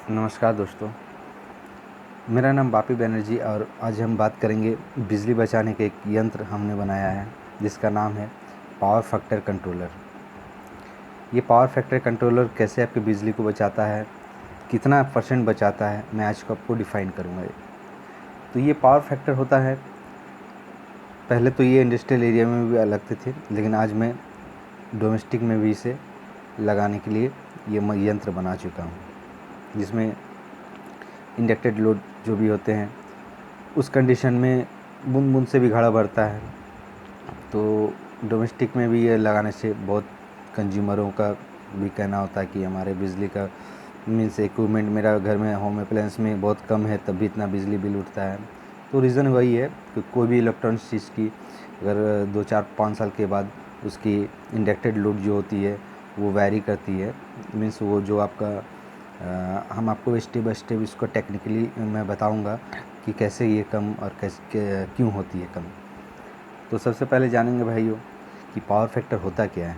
नमस्कार दोस्तों, मेरा नाम बापी बनर्जी और आज हम बात करेंगे बिजली बचाने के एक यंत्र हमने बनाया है जिसका नाम है पावर फैक्टर कंट्रोलर। ये पावर फैक्टर कंट्रोलर कैसे आपकी बिजली को बचाता है, कितना % बचाता है, मैं आज को आपको डिफ़ाइन करूँगा। तो ये पावर फैक्टर होता है, पहले तो ये इंडस्ट्रियल एरिया में भी लगते थे, लेकिन आज मैं डोमेस्टिक में भी इसे लगाने के लिए ये यंत्र बना चुका हूँ, जिसमें इंडक्टेड लोड जो भी होते हैं उस कंडीशन में बूंद बूंद से भी घड़ा भरता है। तो डोमेस्टिक में भी ये लगाने से बहुत कंज्यूमरों का भी कहना होता है कि हमारे बिजली का मीन्स इक्विपमेंट मेरा घर में होम अप्लायंस में बहुत कम है, तब भी इतना बिजली बिल उठता है। तो रीज़न वही है कि कोई भी इलेक्ट्रॉनिक चीज़ की अगर 2, 4, 5 साल के बाद उसकी इंडक्टेड लोड जो होती है वो वैरी करती है। मीन्स वो जो आपका हम आपको स्टेप बाय स्टेप इसको टेक्निकली मैं बताऊंगा कि कैसे ये कम और कैसे क्यों होती है कम। तो सबसे पहले जानेंगे भाइयों कि पावर फैक्टर होता क्या है।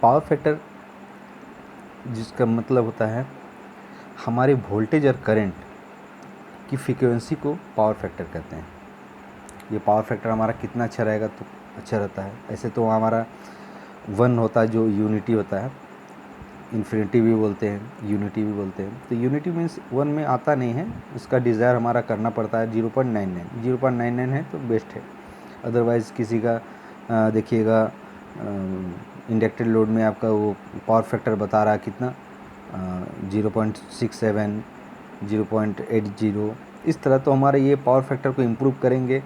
पावर फैक्टर जिसका मतलब होता है हमारे वोल्टेज और करंट की फ्रीक्वेंसी को पावर फैक्टर कहते हैं। ये पावर फैक्टर हमारा कितना अच्छा रहेगा तो अच्छा रहता है। ऐसे तो हमारा 1 होता है जो यूनिटी होता है, इन्फिनिटी भी बोलते हैं, यूनिटी भी बोलते हैं। तो यूनिटी मीन्स 1 में आता नहीं है, उसका डिज़ायर हमारा करना पड़ता है 0.99 है तो बेस्ट है। अदरवाइज़ किसी का देखिएगा इंडक्टेड लोड में आपका वो पावर फैक्टर बता रहा है कितना 0.67, 0.80 इस तरह। तो हमारे ये पावर फैक्टर को इम्प्रूव करेंगे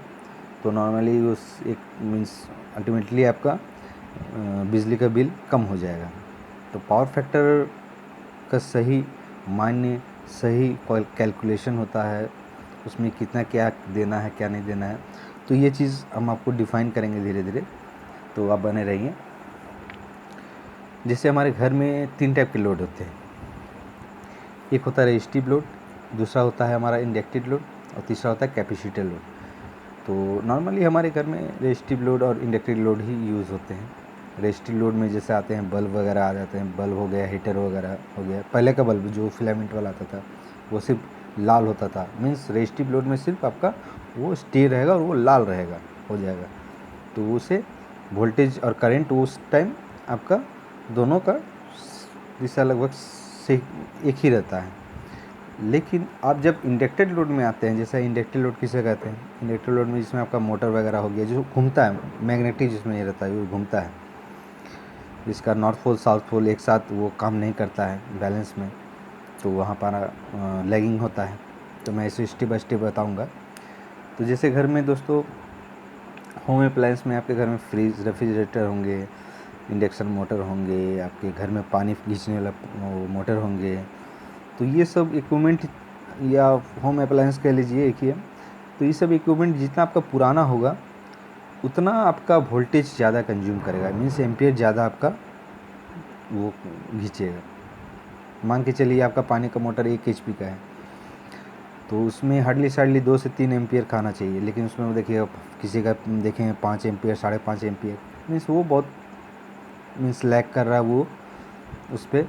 तो नॉर्मली उस एक मीन्स अल्टीमेटली आपका बिजली का बिल कम हो जाएगा। तो पावर फैक्टर का सही मायने, सही कैलकुलेशन होता है, उसमें कितना क्या देना है क्या नहीं देना है, तो ये चीज़ हम आपको डिफ़ाइन करेंगे धीरे धीरे, तो आप बने रहिए। जैसे हमारे घर में 3 टाइप के लोड होते हैं, एक होता है रेजिस्टिव लोड, दूसरा होता है हमारा इंडक्टेड लोड और तीसरा होता है कैपेसिटर लोड। तो नॉर्मली हमारे घर में रेजिस्टिव लोड और इंडक्टेड लोड ही यूज़ होते हैं। रेजिस्टिव लोड में जैसे आते हैं बल्ब वगैरह आ जाते हैं, बल्ब हो गया, हीटर वगैरह हो गया। पहले का बल्ब जो फिलामेंट वाला आता था वो सिर्फ लाल होता था, मीन्स रेजिस्टिव लोड में सिर्फ आपका वो स्टे रहेगा और वो लाल रहेगा, हो जाएगा। तो उसे वोल्टेज और करंट उस टाइम आपका दोनों का दिशा लगभग से एक ही रहता है। लेकिन आप जब इंडक्टेड लोड में आते हैं, जैसे इंडक्टेड लोड किसे कहते हैं, इंडक्टेड लोड में जिसमें आपका मोटर वगैरह हो गया जो घूमता है, मैग्नेटिक जिसमें ये रहता है वो घूमता है, जिसका नॉर्थ पोल साउथ पोल एक साथ वो काम नहीं करता है बैलेंस में, तो वहाँ पर लैगिंग होता है। तो मैं इसे स्टेप बाय स्टेप बताऊँगा। तो जैसे घर में दोस्तों होम अप्लायंस में आपके घर में फ्रिज, रेफ्रिजरेटर होंगे, इंडक्शन मोटर होंगे, आपके घर में पानी खींचने वाला मोटर होंगे। तो ये सब इक्विपमेंट या होम अप्लायंस कह लीजिए एक ही है। तो ये सब इक्विपमेंट जितना आपका पुराना होगा उतना आपका वोल्टेज ज़्यादा कंज्यूम करेगा, मीन्स एम्पियर ज़्यादा आपका वो खींचेगा। मान के चलिए आपका पानी का मोटर 1 HP का है तो उसमें हार्डली 2 से 3 एम्पियर खाना चाहिए, लेकिन उसमें वो देखिए किसी का देखें 5 एम्पियर, 5.5 एम्पियर, मीन्स वो बहुत मीन्स लैग कर रहा है वो। उस पर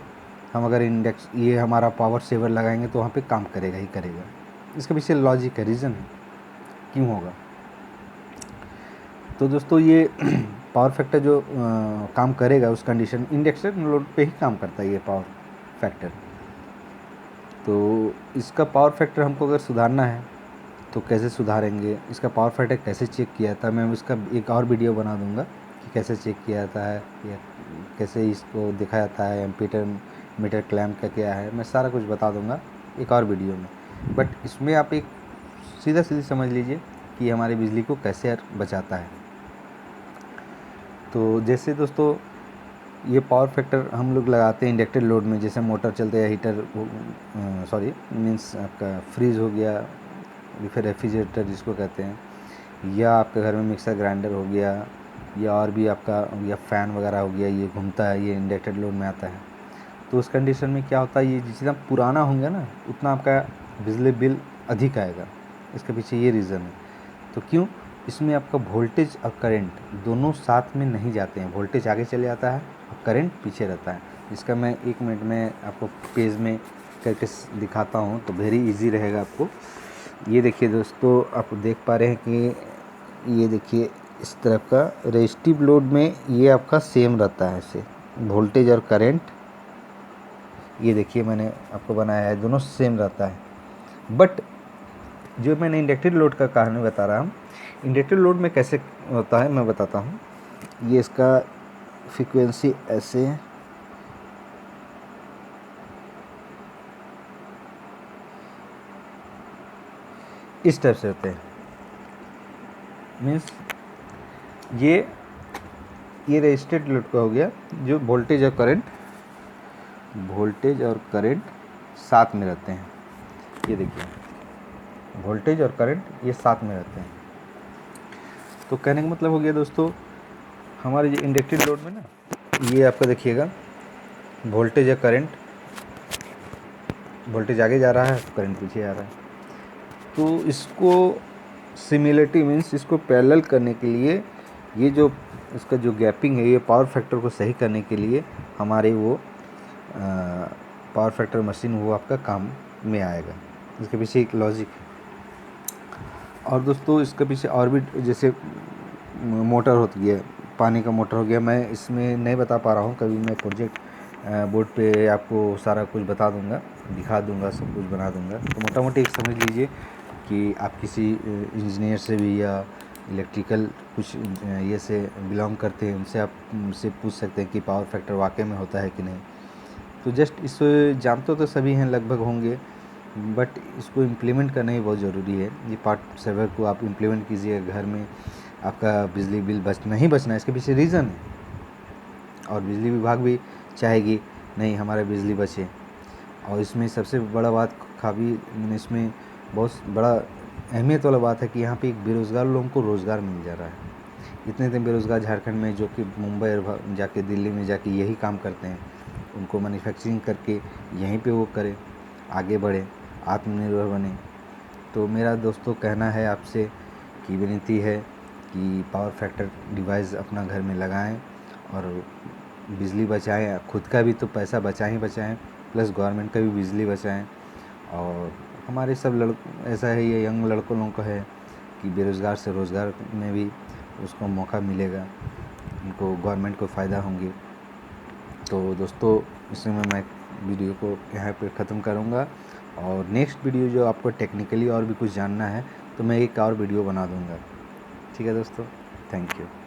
हम अगर इंडेक्स ये हमारा पावर सेवर लगाएंगे तो वहाँ पे काम करेगा ही करेगा। इसके पीछे लॉजिक है, रीज़न है क्यों होगा। तो दोस्तों ये पावर फैक्टर जो काम करेगा उस कंडीशन इंडक्शन लोड पे ही काम करता है ये पावर फैक्टर। तो इसका पावर फैक्टर हमको अगर सुधारना है तो कैसे सुधारेंगे, इसका पावर फैक्टर कैसे चेक किया था, मैं उसका एक और वीडियो बना दूंगा कि कैसे चेक किया जाता है या कैसे इसको देखा जाता है, एम्पीटर मीटर क्लैम्प का क्या है, मैं सारा कुछ बता दूंगा एक और वीडियो में। बट इसमें आप एक सीधी समझ लीजिए कि हमारी बिजली को कैसे बचाता है। तो जैसे दोस्तों ये पावर फैक्टर हम लोग लगाते हैं इंडक्टेड लोड में, जैसे मोटर चलते हैं, हीटर मीन्स आपका फ्रीज हो गया, फिर रेफ्रिजरेटर जिसको कहते हैं, या आपके घर में मिक्सर ग्राइंडर हो गया, या और भी आपका या फ़ैन वगैरह हो गया, ये घूमता है, ये इंडक्टेड लोड में आता है। तो उस कंडीशन में क्या होता है, ये जितना पुराना होंगे ना उतना आपका बिजली बिल अधिक आएगा। इसके पीछे ये रीज़न है। तो क्यों, इसमें आपका वोल्टेज और करंट दोनों साथ में नहीं जाते हैं, वोल्टेज आगे चले जाता है और करंट पीछे रहता है। इसका मैं 1 मिनट में आपको पेज में करके दिखाता हूँ, तो वेरी इजी रहेगा आपको। ये देखिए दोस्तों, आप देख पा रहे हैं कि ये देखिए इस तरफ का रेजिस्टिव लोड में ये आपका सेम रहता है, ऐसे वोल्टेज और करंट। ये देखिए मैंने आपको बनाया है, दोनों सेम रहता है। बट जो मैंने इंडक्टिव लोड का कहानी बता रहा हूँ, इंडक्टिव लोड में कैसे होता है मैं बताता हूँ। ये इसका फ्रीक्वेंसी ऐसे है, इस टाइप से होते हैं। मीन्स ये रेजिस्टेड लोड का हो गया, जो वोल्टेज और करंट साथ में रहते हैं। ये देखिए वोल्टेज और करंट ये साथ में रहते हैं। तो कहने का मतलब हो गया दोस्तों, हमारे जो इंडक्टिव लोड में ना, ये आपका देखिएगा वोल्टेज और करंट, वोल्टेज आगे जा रहा है, करंट पीछे आ रहा है। तो इसको सिमिलरिटी मीन्स इसको पैरेलल करने के लिए, ये जो इसका जो गैपिंग है, ये पावर फैक्टर को सही करने के लिए हमारे वो पावर फैक्टर मशीन वो आपका काम में आएगा। इसके पीछे एक लॉजिक है। और दोस्तों इसके पीछे और भी, जैसे मोटर होती है, पानी का मोटर हो गया, मैं इसमें नहीं बता पा रहा हूँ, कभी मैं प्रोजेक्ट बोर्ड पे आपको सारा कुछ बता दूंगा, दिखा दूंगा, सब कुछ बना दूंगा। तो मोटा मोटी एक समझ लीजिए कि आप किसी इंजीनियर से भी या इलेक्ट्रिकल कुछ ये से बिलोंग करते हैं, उनसे आप उनसे पूछ सकते हैं कि पावर फैक्टर वाकई में होता है कि नहीं। तो जस्ट इसको जानते तो सभी हैं, लगभग होंगे, बट इसको इम्प्लीमेंट करना ही बहुत ज़रूरी है। ये पार्ट सर्वर को आप इम्प्लीमेंट कीजिए घर में, आपका बिजली बिल बचना ही बचना है। इसके पीछे रीज़न है, और बिजली विभाग भी चाहेगी नहीं हमारा बिजली बचे। और इसमें सबसे बड़ा बात खाबी, इसमें बहुत बड़ा अहमियत वाला बात है कि यहाँ पे एक बेरोज़गार लोगों को रोज़गार मिल जा रहा है। इतने बेरोज़गार झारखंड में, जो कि मुंबई और जाके दिल्ली में जाके यही काम करते हैं, उनको मैन्युफैक्चरिंग करके यहीं पे वो करें, आगे बढ़े, आत्मनिर्भर बने। तो मेरा दोस्तों कहना है आपसे कि विनती है कि पावर फैक्टर डिवाइस अपना घर में लगाएं और बिजली बचाएं। खुद का भी तो पैसा बचाएं, प्लस गवर्नमेंट का भी बिजली बचाएं। और हमारे सब ऐसा है, ये यंग लड़कों लोगों का है कि बेरोज़गार से रोज़गार में भी उसको मौका मिलेगा, उनको गवर्नमेंट को फ़ायदा होंगे। तो दोस्तों इसमें मैं वीडियो को यहाँ पे ख़त्म करूँगा, और नेक्स्ट वीडियो जो आपको टेक्निकली और भी कुछ जानना है तो मैं एक और वीडियो बना दूँगा। ठीक है दोस्तों, थैंक यू।